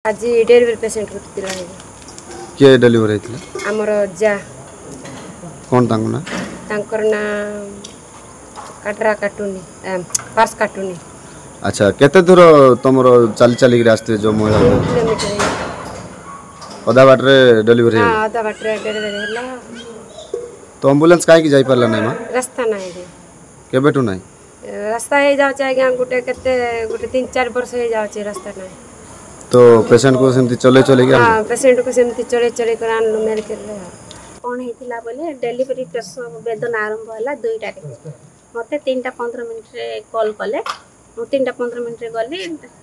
आज delivery patient को किए डेलीवरी होता आमर जा कौन ना तांकर ना काटरा काटुनी पार्स काटुनी। अच्छा केते दूर तुम चली चलिक आसते जो महिला 3 किलोमीटर अधा बाटे डेलीवरी हाँ अधा बाटे डेलीवरी है तो एम्बुलेंस कहीं जाई पारला नहीं मां रास्ता नहीं केबेटू नहीं रास्ता हो जाउछ आज्ञा गोटे केते गोटे 3-4 वर्ष हो जाउछ रास्ता नहीं तो पेशेंट को सेमती चले चले गया हां पेशेंट को सेमती चले चले कर आनलो मेडिकल रे कोन हेतिला बोले डेलीवरी प्रसव वेदना आरंभ होला 2टा रे मते 3:15 मिनिट रे कॉल कले मु 3:15 मिनिट रे गली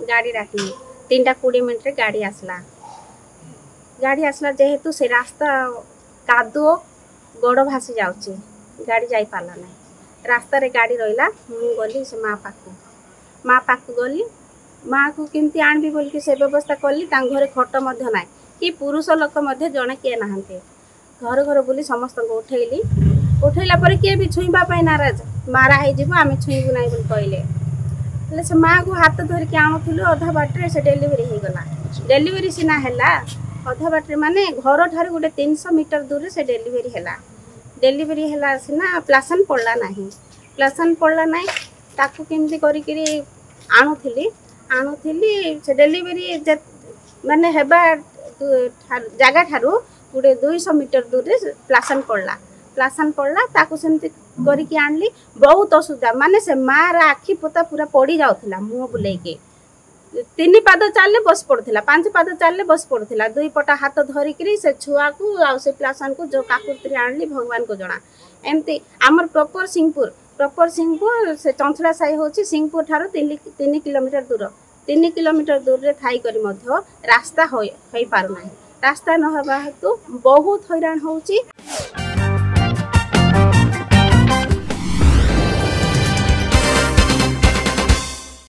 गाड़ी राखी 3:20 मिनिट रे गाड़ी आसला जेहेतु से रास्ता कादो गोड़ भासी जाउची गाड़ी जाई पाला नहीं रास्ता रे गाड़ी रहिला मु गली से मां पाखु गली माँ को केमती आनबी बोल के से व्यवस्था कली घरे खट मध्य ना कि पुरुष लोक मध्य जड़े किए नहांते घर घर बुली समस्त उठेली उठेला पर किए भी छुईबा नाराज मारा हो आम छुईबू ना बोल कहले से माँ को हाथ धरिक आणुलु अधा बाटे से डेलीवरी हो गला डेलीवरी सीना है अधा बाटे माने घर ठार गोटे 300 मीटर दूर से डेलीवरी है सीना प्लासन पड़ला ना ताकू केमती करी आणुली से डेलीवरी माने हेबा जगह ठारू गोटे 200 मीटर दूर प्लासन पड़ला ताकू सेमती करके आणली बहुत असुविधा माने से मार आखि पोता पूरा पड़ी जाउथिला मुंह बुलाई के 3 पाद चालले बस पड़थिला 5 पाद चालले बस पड़थिला 2 पटा हाथ धरिकरी से छुआ को आ से प्लासन को जो काकुत्री आणली भगवान को जणा एमती हमर प्रॉपर सिंहपुर से चंचला साई होची सिंहपुर ठारो 3 किलोमीटर दूर 3 किलोमीटर दूर रे थाई करी मध्य रास्ता होई पारु नाही रास्ता न हबा हेतु बहुत हैरान होची।